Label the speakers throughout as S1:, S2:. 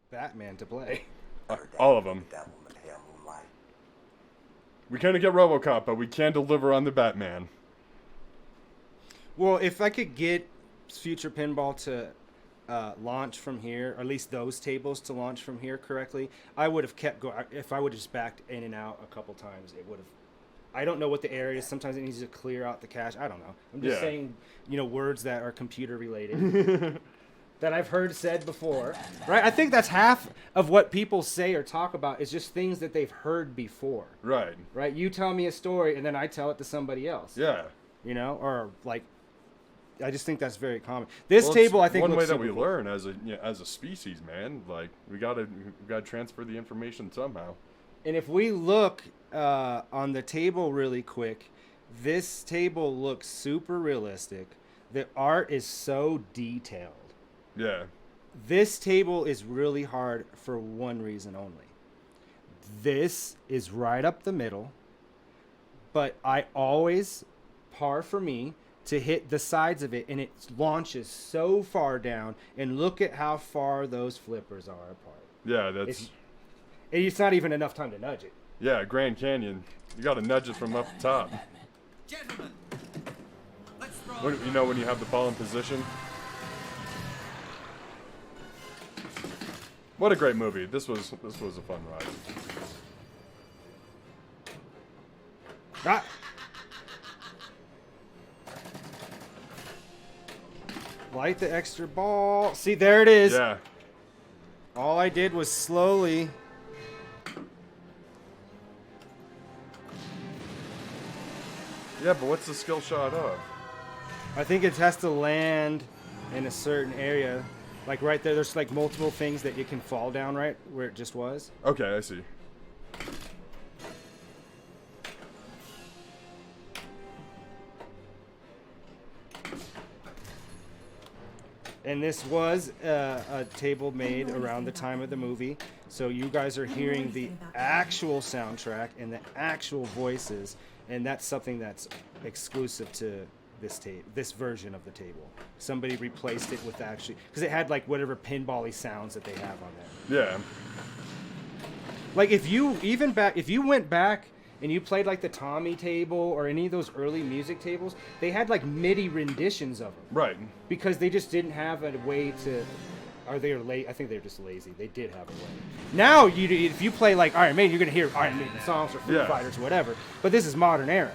S1: Batman to play.
S2: All of them. We kind of get RoboCop, but we can deliver on the Batman.
S1: Well, if I could get Future Pinball to launch from here, or at least those tables to launch from here correctly, I would have kept going. If I would have just backed in and out a couple times, it would have. I don't know what the area is. Sometimes it needs to clear out the cache. I don't know. I'm just saying, words that are computer related that I've heard said before. Right? I think that's half of what people say or talk about is just things that they've heard before.
S2: Right.
S1: Right? You tell me a story and then I tell it to somebody else.
S2: Yeah.
S1: Or like, I just think that's very common. This table, I think,
S2: one way
S1: looks
S2: that we
S1: super cool.
S2: learn as a species, man. Like we gotta transfer the information somehow.
S1: And if we look on the table really quick, this table looks super realistic. The art is so detailed.
S2: Yeah.
S1: This table is really hard for one reason only. This is right up the middle, but I always par for me to hit the sides of it, and it launches so far down, and look at how far those flippers are apart.
S2: Yeah,
S1: It's not even enough time to nudge it.
S2: Yeah, Grand Canyon. You gotta nudge it from up top.
S3: Gentlemen, let's throw
S2: When you have the ball in position. What a great movie. This was a fun ride.
S1: Ah! Light the extra ball. See, there it is.
S2: Yeah.
S1: All I did was slowly.
S2: Yeah, but what's the skill shot of?
S1: I think it has to land in a certain area. Like right there, there's like multiple things that you can fall down right where it just was.
S2: Okay, I see.
S1: And this was a table made around the time of the movie. So you guys are hearing the actual soundtrack and the actual voices. And that's something that's exclusive to this version of the table. Somebody replaced it with actually, because it had like whatever pinball-y sounds that they have on there.
S2: Yeah.
S1: Like if you went back and you played like the Tommy table or any of those early music tables, they had like MIDI renditions of them.
S2: Right.
S1: Because they just didn't have a way to. Or they were late. I think they're just lazy. They did have a way. Now, if you play like Iron Maiden, you're gonna hear Iron Maiden songs or Foo Fighters or whatever. But this is modern era.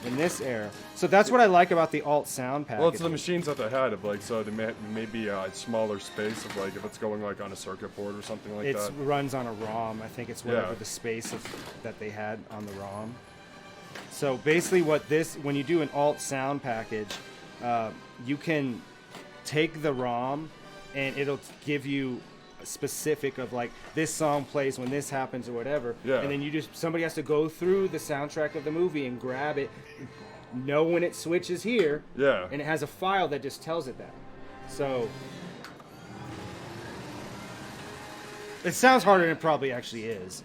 S1: In this era, so that's what I like about the alt sound package.
S2: Well, it's the machines that they had of like, so they may be a smaller space of like if it's going like on a circuit board or something like that.
S1: It runs on a ROM. I think it's whatever the space that they had on the ROM. So basically, when you do an alt sound package, you can take the ROM and it'll give you a specific of like this song plays when this happens or whatever.
S2: Yeah.
S1: And then somebody has to go through the soundtrack of the movie and grab it, know when it switches here.
S2: Yeah.
S1: And it has a file that just tells it that. So it sounds harder than it probably actually is.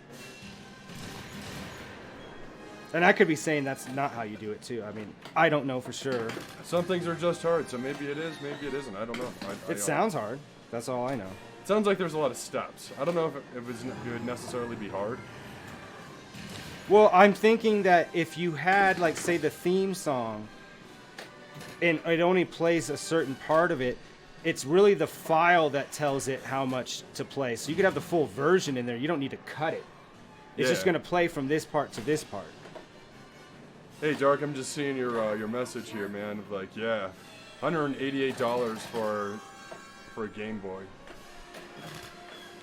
S1: And I could be saying that's not how you do it too. I mean, I don't know for sure.
S2: Some things are just hard, so maybe it is, maybe it isn't. I don't know.
S1: It sounds hard. That's all I know.
S2: It sounds like there's a lot of steps. I don't know if it would necessarily be hard.
S1: Well, I'm thinking that if you had, like, say, the theme song, and it only plays a certain part of it, it's really the file that tells it how much to play. So you could have the full version in there. You don't need to cut it. It's just going to play from this part to this part.
S2: Hey, Dark, I'm just seeing your message here, man. Of like, yeah, $188 for a Game Boy.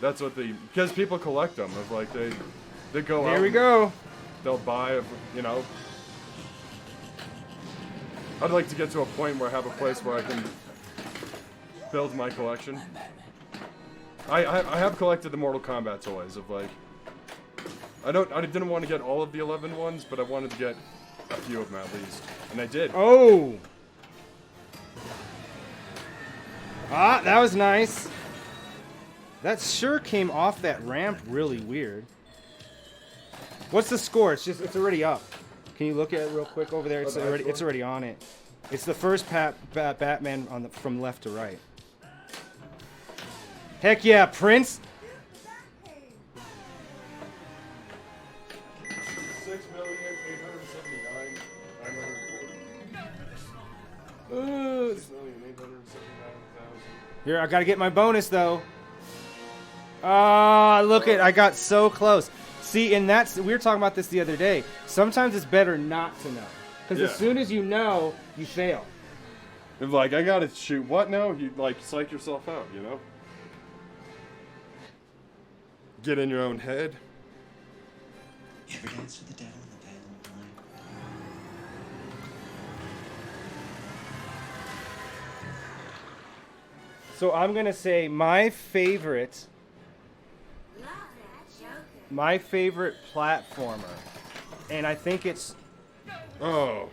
S2: That's what because people collect them. Of like they go out.
S1: There we go.
S2: They'll buy, I'd like to get to a point where I have a place where I can build my collection. I have collected the Mortal Kombat toys of like. I didn't want to get all of the 11 ones, but I wanted to get a few of them at least, and I did.
S1: Oh. Ah, that was nice. That sure came off that ramp really weird. What's the score? It's already up. Can you look at it real quick over there? It's already on it. It's the first Batman from left to right. Heck yeah, Prince.
S2: 6,879,940.
S1: Ooh. Here, I gotta get my bonus though. Ah, look it! I got so close. See, and we were talking about this the other day. Sometimes it's better not to know, because
S2: Yeah.
S1: as soon as you know, you fail.
S2: If like I gotta shoot what now? You like psych yourself out, you know? Get in your own head.
S4: You ever dance with the devil in the pale moonlight?
S1: So I'm gonna say my favorite platformer, and I think it's
S2: Oh,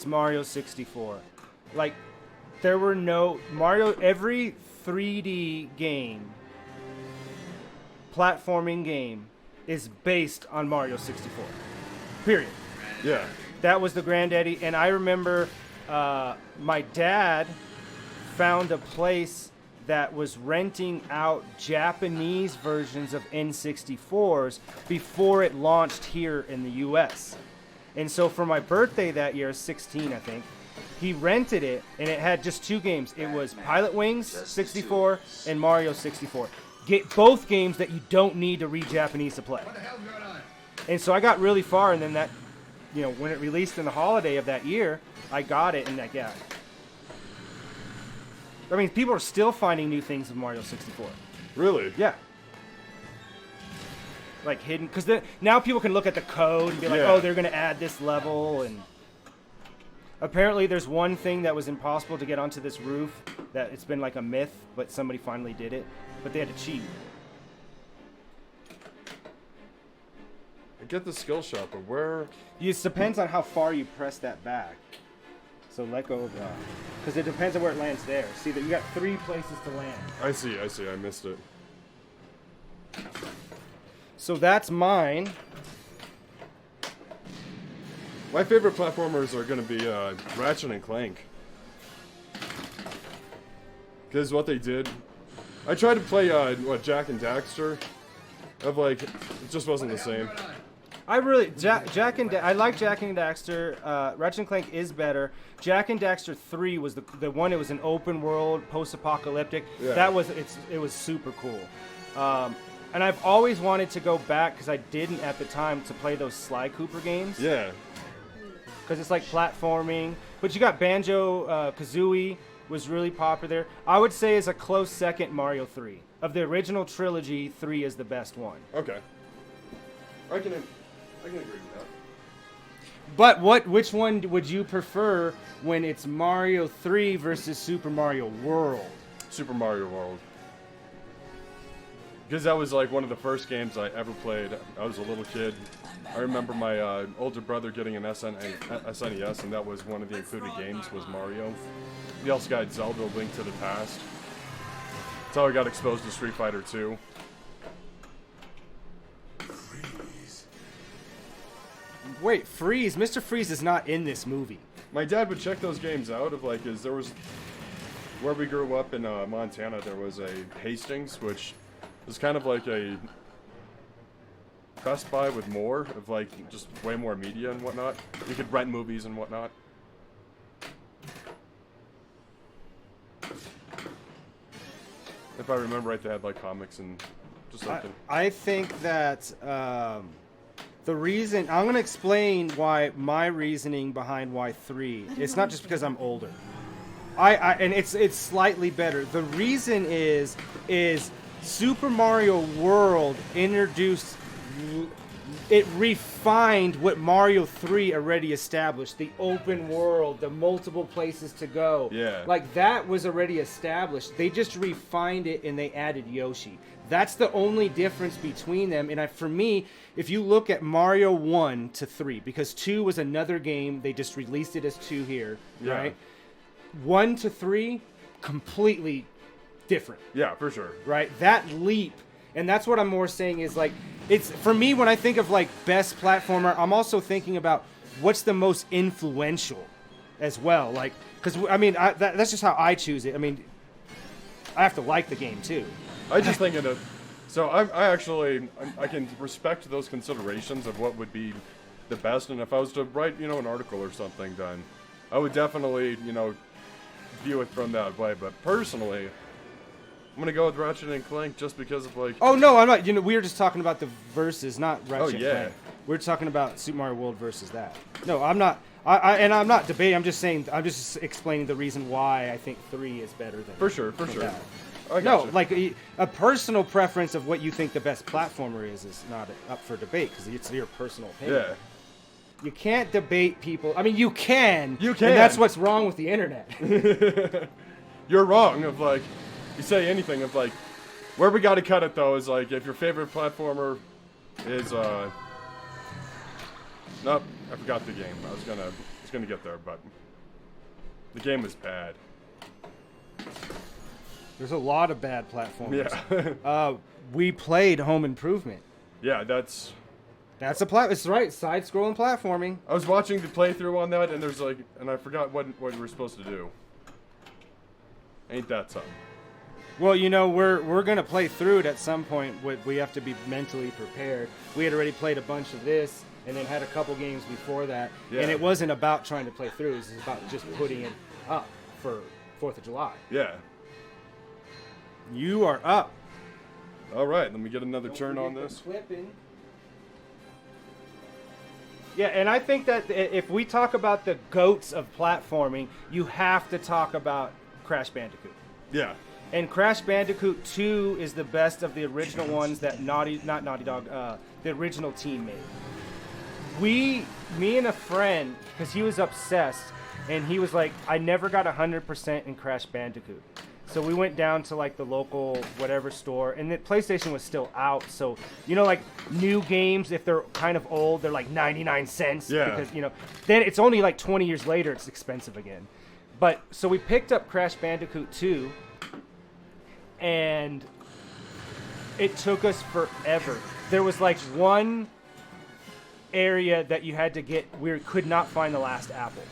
S1: Mario 64. Like, there were no Mario. Every 3D game, platforming game, is based on Mario 64. Period.
S2: yeah.
S1: That was the granddaddy, and I remember my dad found a place that was renting out Japanese versions of N64s before it launched here in the US. And so for my birthday that year, 16 I think, he rented it, and it had just two games. It was Pilot Wings 64 and Mario 64. Get both games that you don't need to read Japanese to play.
S3: What the hell's going on?
S1: And so I got really far, and then that, when it released in the holiday of that year, I got it, and like, yeah. I mean, people are still finding new things in Mario 64.
S2: Really?
S1: Yeah. Like hidden, because now people can look at the code and be like,
S2: Yeah.
S1: oh, they're going to add this level, and apparently there's one thing that was impossible to get onto this roof, that it's been like a myth, but somebody finally did it, but they had to cheat.
S2: I get the skill shot, but where?
S1: It depends on how far you press that back. So let go of that. Because it depends on where it lands there. See, that you got 3 places to land.
S2: I see. I missed it.
S1: So that's mine.
S2: My favorite platformers are going to be Ratchet and Clank. Because what they did, I tried to play Jack and Daxter. It just wasn't the same.
S1: I really I like Jack and Daxter. Ratchet and Clank is better. Jack and Daxter 3 was the one. It was an open world, post-apocalyptic.
S2: Yeah.
S1: It was super cool. And I've always wanted to go back, because I didn't at the time, to play those Sly Cooper games.
S2: Yeah.
S1: Because it's like platforming. But you got Banjo-Kazooie was really popular. I would say as a close second, Mario 3. Of the original trilogy, 3 is the best one.
S2: Okay. I can agree with that.
S1: But which one would you prefer when it's Mario 3 versus Super Mario World?
S2: Super Mario World. Because that was like one of the first games I ever played. I was a little kid. I remember my older brother getting an SNES, and that was one of the included games was Mario. We also got Zelda: Link to the Past. That's how I got exposed to Street Fighter 2.
S1: Wait, Freeze? Mr. Freeze is not in this movie.
S2: My dad would check those games out of cause there was, where we grew up in Montana, there was a Hastings, which was kind of like a Best Buy with more of just way more media and whatnot. You could rent movies and whatnot. If I remember right, they had comics and just something.
S1: I think that the reason I'm going to explain why my reasoning behind why 3. It's not just because I'm older. And it's slightly better. The reason is Super Mario World introduced. It refined what Mario 3 already established. The open world, the multiple places to go.
S2: Yeah.
S1: That was already established. They just refined it and they added Yoshi. That's the only difference between them. And for me, if you look at Mario 1 to 3, because 2 was another game, they just released it as 2 here,
S2: Yeah.
S1: right? 1 to 3, completely different.
S2: Yeah, for sure.
S1: Right? That leap, and that's what I'm more saying is it's for me when I think of best platformer, I'm also thinking about what's the most influential as well. Because I mean, that's just how I choose it. I mean, I have to like the game too.
S2: I just think it. So I can respect those considerations of what would be the best, and if I was to write, an article or something, then I would definitely, view it from that way. But personally, I'm gonna go with Ratchet and Clank just because of like.
S1: Oh no, I'm not. We were just talking about the versus, not Ratchet.
S2: Oh, yeah.
S1: Clank. We're talking about Super Mario World versus that. No, I'm not. And I'm not debating. I'm just saying. I'm just explaining the reason why I think 3 is better than.
S2: For sure.
S1: that.
S2: I
S1: No,
S2: gotcha.
S1: like a personal preference of what you think the best platformer is not up for debate because it's your personal opinion.
S2: Yeah.
S1: You can't debate people. I mean, you can.
S2: You can.
S1: And that's what's wrong with the internet.
S2: You're wrong. Of like, you say anything of like, where we got to cut it though is like if your favorite platformer is nope, I forgot the game. I was gonna get there, but the game is bad.
S1: There's a lot of bad platformers.
S2: Yeah.
S1: We played Home Improvement.
S2: Yeah, that's.
S1: That's it's right, side-scrolling platforming.
S2: I was watching the playthrough on that, and there's like, and I forgot what we were supposed to do. Ain't that something?
S1: Well, we're gonna play through it at some point. We have to be mentally prepared. We had already played a bunch of this, and then had a couple games before that.
S2: Yeah.
S1: And it wasn't about trying to play through. It was about just putting it up for 4th of July.
S2: Yeah.
S1: You are up.
S2: All right, let me get another turn on this.
S1: Yeah, and I think that if we talk about the GOATs of platforming, you have to talk about Crash Bandicoot.
S2: Yeah.
S1: And Crash Bandicoot 2 is the best of the original ones that Naughty Dog, the original team made. Me and a friend, because he was obsessed, and he was like, I never got 100% in Crash Bandicoot. So we went down to like the local whatever store, and the PlayStation was still out. So like new games, if they're kind of old, they're like 99 cents.
S2: Yeah.
S1: Because then it's only like 20 years later, it's expensive again. But so we picked up Crash Bandicoot 2, and it took us forever. There was like one area that you had to get. We could not find the last apple.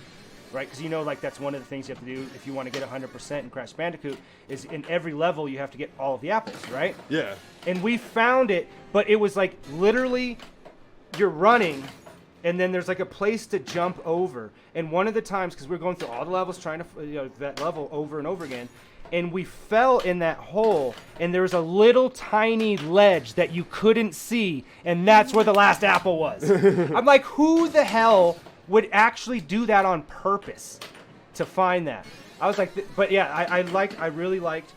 S1: Right, because like that's one of the things you have to do if you want to get 100% in Crash Bandicoot is in every level you have to get all of the apples, right?
S2: Yeah.
S1: And we found it, but it was like literally you're running, and then there's like a place to jump over. And one of the times, because we're going through all the levels trying to that level over and over again, and we fell in that hole, and there was a little tiny ledge that you couldn't see, and that's where the last apple was. I'm like, who the hell would actually do that on purpose to find that? I was like, but yeah, I really liked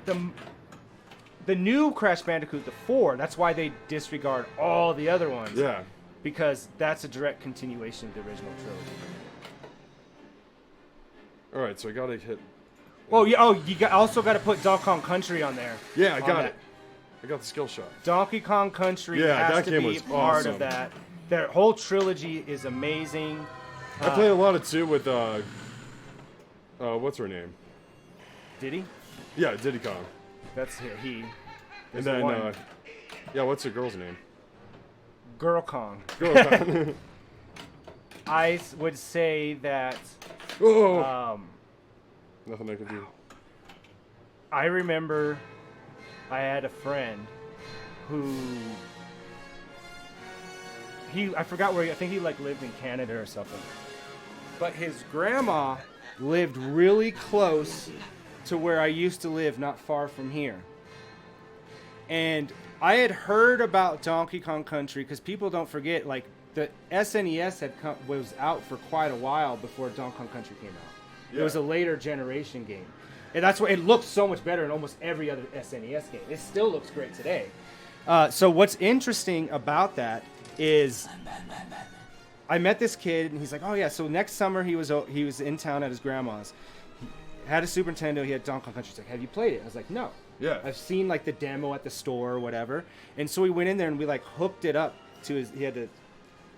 S1: the new Crash Bandicoot, the 4. That's why they disregard all the other ones.
S2: Yeah.
S1: Because that's a direct continuation of the original trilogy.
S2: All right, so I gotta hit.
S1: Oh yeah. Oh, also got to put Donkey Kong Country on there.
S2: Yeah, I got
S1: that.
S2: it. I got the skill shot.
S1: Donkey Kong Country
S2: Yeah,
S1: has
S2: that
S1: to
S2: game
S1: be
S2: was
S1: part
S2: awesome.
S1: of that. Their whole trilogy is amazing.
S2: I played a lot of too with what's her name?
S1: Diddy?
S2: Yeah, Diddy Kong.
S1: That's he.
S2: And
S1: There's
S2: then
S1: one.
S2: yeah, what's the girl's name?
S1: Girl Kong.
S2: Girl Kong.
S1: I would say that
S2: Oh. Nothing I can do.
S1: I remember I had a friend who I forgot where I think he like lived in Canada or something. But his grandma lived really close to where I used to live, not far from here. And I had heard about Donkey Kong Country because people don't forget, like the SNES was out for quite a while before Donkey Kong Country came out.
S2: Yeah.
S1: It was a later generation game. And that's why it looks so much better than almost every other SNES game. It still looks great today. So what's interesting about that is I met this kid, and he's like, oh yeah, so next summer he was in town at his grandma's. He had a Super Nintendo, he had Donkey Kong Country. He's like, have you played it? I was like, no.
S2: Yeah.
S1: I've seen like the demo at the store or whatever. And so we went in there and we like hooked it up to he had a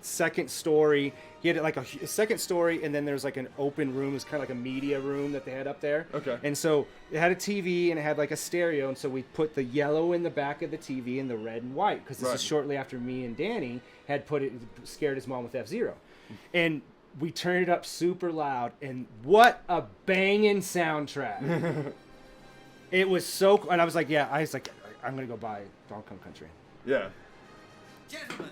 S1: second story. He had like a second story, and then there's like an open room. It's kind of like a media room that they had up there.
S2: Okay.
S1: And so it had a TV and it had like a stereo, and so we put the yellow in the back of the TV and the red and white, because this is shortly after me and Danny had scared his mom with F-Zero. And we turned it up super loud, and what a banging soundtrack. It was so, and I was like, I'm gonna go buy Donkey Kong Country.
S2: Yeah.
S3: Gentlemen,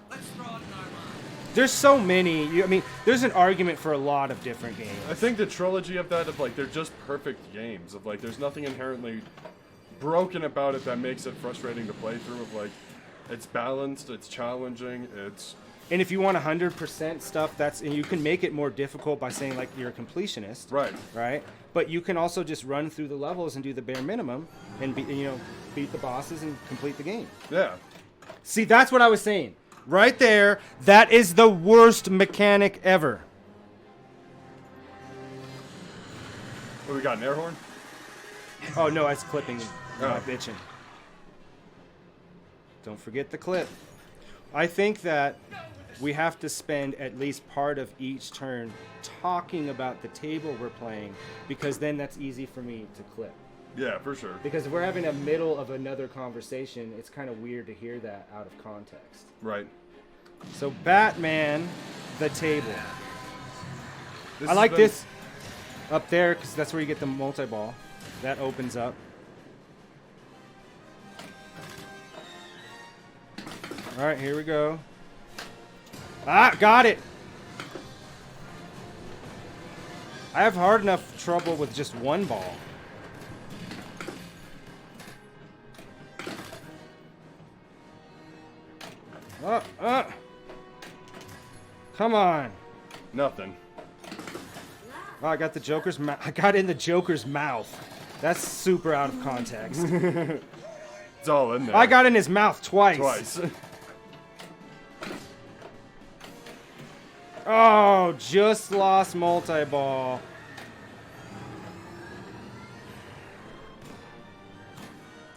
S3: let's broaden our minds.
S1: There's so many. I mean, there's an argument for a lot of different games.
S2: I think the trilogy of that, of like, they're just perfect games. Of like, there's nothing inherently broken about it that makes it frustrating to play through. Of like, it's balanced, it's challenging, it's...
S1: And if you want 100% stuff, and you can make it more difficult by saying like you're a completionist,
S2: Right.
S1: right? But you can also just run through the levels and do the bare minimum, and beat the bosses and complete the game.
S2: Yeah.
S1: See, that's what I was saying. Right there, that is the worst mechanic ever.
S2: What, we got an air horn?
S1: Oh no, it's clipping.
S2: Oh.
S1: My bitching. Don't forget the clip. I think that we have to spend at least part of each turn talking about the table we're playing, because then that's easy for me to clip.
S2: Yeah, for sure.
S1: Because if we're having a middle of another conversation, it's kind of weird to hear that out of context.
S2: Right.
S1: So Batman, the table.
S2: This
S1: I
S2: has
S1: like
S2: been-
S1: this up there because that's where you get the multi-ball. That opens up. All right, here we go. Ah, got it. I have hard enough trouble with just one ball. Come on.
S2: Nothing.
S1: Oh, I got the Joker's mouth. I got in the Joker's mouth. That's super out of context.
S2: It's all in there.
S1: I got in his mouth twice.
S2: Twice.
S1: Oh, just lost multi-ball.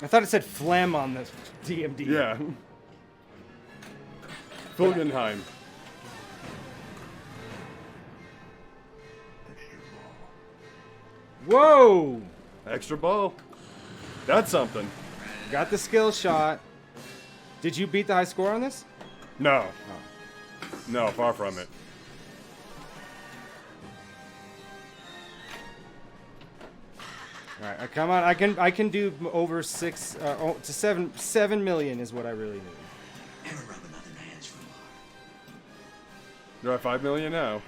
S1: I thought it said phlegm on the DMD.
S2: Yeah. Fulgenheim.
S1: Whoa!
S2: Extra ball. That's something.
S1: Got the skill shot. Did you beat the high score on this?
S2: No. No, far from it.
S1: All right, come on. I can do over 6 to 7 million is what I really need.
S4: Never rub another man's rhubarb.
S2: You're at 5 million now.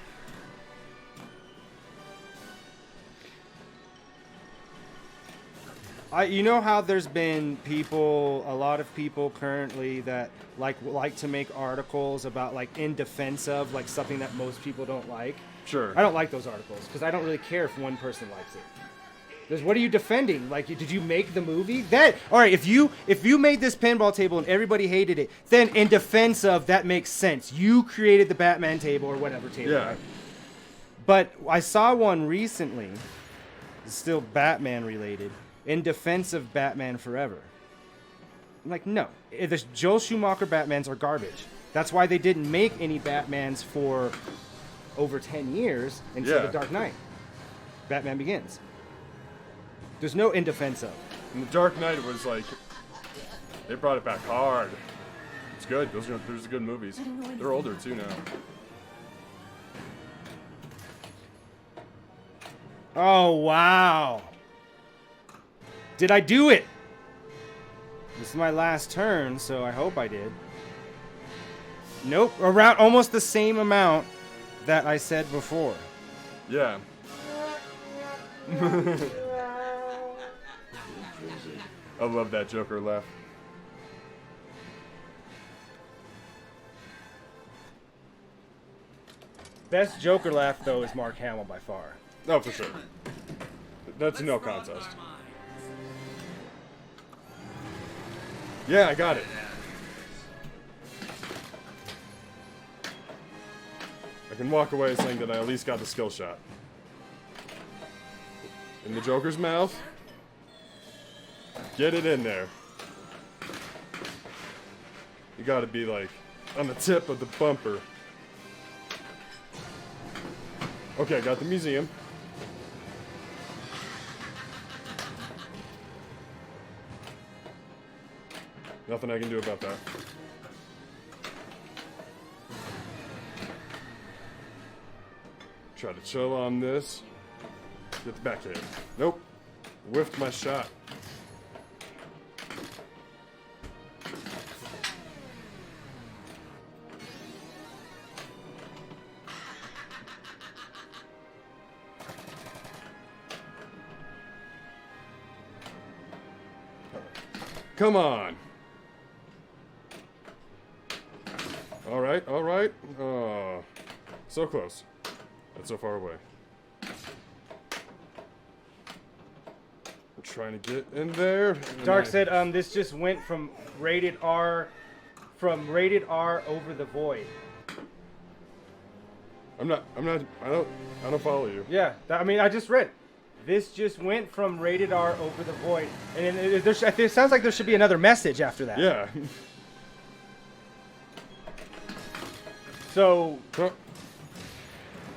S1: You know how there's been a lot of people currently that like to make articles about like in defense of like something that most people don't like.
S2: Sure.
S1: I don't like those articles because I don't really care if one person likes it. There's, what are you defending? Like, did you make the movie? All right, if you made this pinball table and everybody hated it, then in defense of that makes sense. You created the Batman table or whatever table.
S2: Yeah.
S1: Right? But I saw one recently, it's still Batman related, in defense of Batman Forever. I'm like, no, the Joel Schumacher Batmans are garbage. That's why they didn't make any Batmans for over 10 years until
S2: Yeah.
S1: The Dark Knight. Batman Begins. There's no in defense of.
S2: And the Dark Knight was like, they brought it back hard. It's good. Those are good movies. They're older too now.
S1: Oh, wow. Did I do it? This is my last turn, so I hope I did. Nope, around almost the same amount that I said before.
S2: Yeah. I love that Joker laugh.
S1: Best Joker laugh, though, is Mark Hamill by far.
S2: Oh, for sure. That's no contest. Yeah, I got it. I can walk away saying that I at least got the skill shot. In the Joker's mouth. Get it in there. You gotta be like on the tip of the bumper. Okay, got the museum. Nothing I can do about that. Try to chill on this. Get the backhand. Nope. Whiffed my shot. Come on. All right, all right. Oh, so close. That's so far away. We're trying to get in there.
S1: Dark said, this just went from rated R over the void.
S2: I don't follow you.
S1: Yeah, I mean, I just read it. This just went from rated R over the void. And then it sounds like there should be another message after that.
S2: Yeah.
S1: So,
S2: Huh.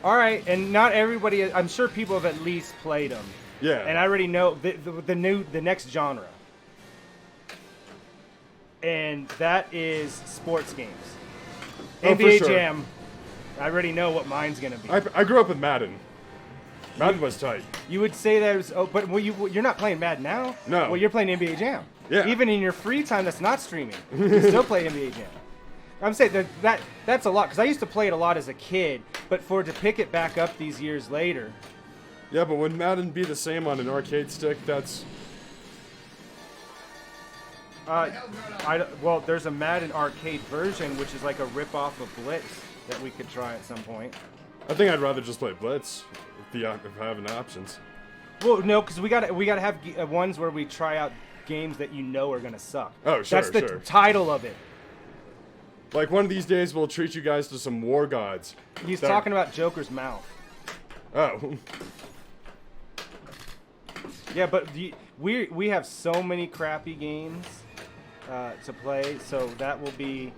S1: all right, and not everybody, I'm sure people have at least played them.
S2: Yeah.
S1: And I already know the next genre. And that is sports games.
S2: Oh, for
S1: NBA
S2: sure.
S1: Jam. I already know what mine's going to be.
S2: I grew up with Madden. Madden was tight.
S1: You would say that was, but you're not playing Madden now?
S2: No.
S1: Well, you're playing NBA Jam.
S2: Yeah.
S1: Even in your free time that's not streaming, you can still play NBA Jam. I'm saying that's a lot, because I used to play it a lot as a kid, but to pick it back up these years later.
S2: Yeah, but would Madden be the same on an arcade stick? That's...
S1: Well, there's a Madden arcade version, which is like a rip-off of Blitz that we could try at some point.
S2: I think I'd rather just play Blitz if I have any options.
S1: Well, no, because we gotta have ones where we try out games that you know are gonna suck.
S2: Oh, sure,
S1: That's the
S2: sure.
S1: title of it.
S2: Like, one of these days, we'll treat you guys to some War Gods.
S1: He's talking about Joker's mouth.
S2: Oh.
S1: Yeah, but we have so many crappy games to play, so that will be,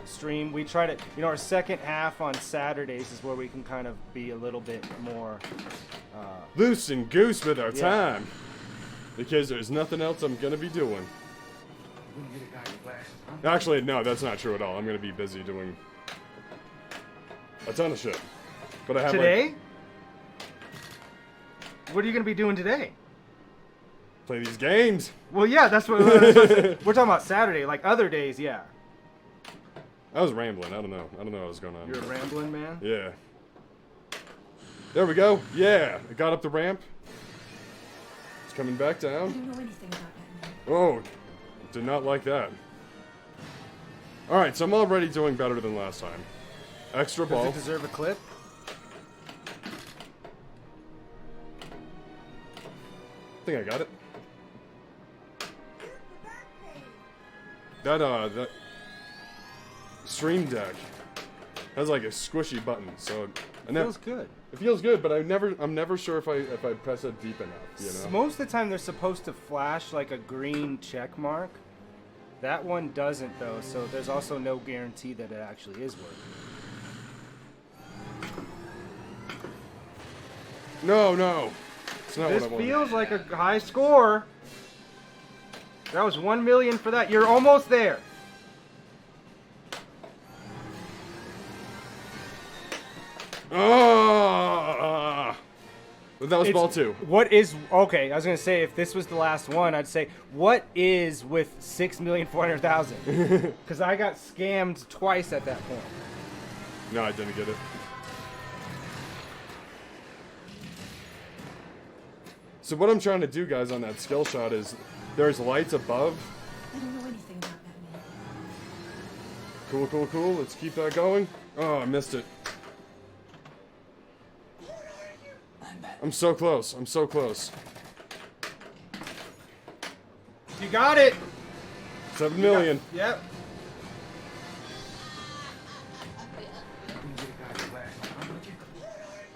S1: stream. We try to, our second half on Saturdays is where we can kind of be a little bit more
S2: Loose and goose with our
S1: Yeah.
S2: time. Because there's nothing else I'm going to be doing. Actually, no, that's not true at all. I'm going to be busy doing a ton of shit. But I have
S1: today. What are you gonna be doing today?
S2: play these games.
S1: Well, yeah, that's what we're talking about. Saturday, like other days, yeah.
S2: I was rambling. I don't know what was going on.
S1: You're a rambling man.
S2: Yeah. There we go. Yeah. I got up the ramp. It's coming back
S5: I
S2: down.
S5: don't know anything about that.
S2: Oh, did not like that. Alright, so I'm already doing better than last time. Extra
S1: Does
S2: ball.
S1: it deserve a clip?
S2: I think I got it. That Stream Deck has like a squishy button, so
S1: Feels good.
S2: it feels good, but I'm never sure if I press it deep enough, you know.
S1: Most of the time, they're supposed to flash like a green check mark. That one doesn't, though, so there's also no guarantee that it actually is working.
S2: No. It's not
S1: This
S2: what I wanted.
S1: feels like a high score. That was 1 million for that. You're almost there.
S2: Ah! But that was ball two.
S1: What is okay? I was gonna say if this was the last one, I'd say what is with 6,400,000? Because I got scammed twice at that point.
S2: No, I didn't get it. So what I'm trying to do, guys, on that skill shot is there's lights above.
S5: I don't know anything about that, man.
S2: Cool. Let's keep that going. Oh, I missed it. I'm so close.
S1: You got it.
S2: 7 million.
S1: Yep.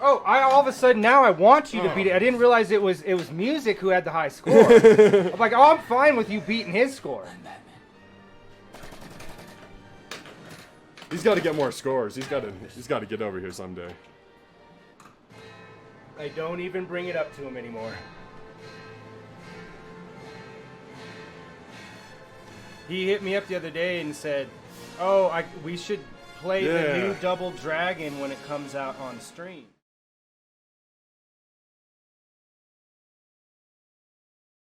S1: Oh, all of a sudden now I want you to beat it. I didn't realize it was Music who had the high score. I'm like, oh, I'm fine with you beating his score.
S2: He's got to get more scores. He's got to get over here someday.
S1: I don't even bring it up to him anymore. He hit me up the other day and said, "Oh, we should play the new Double Dragon when it comes out on stream."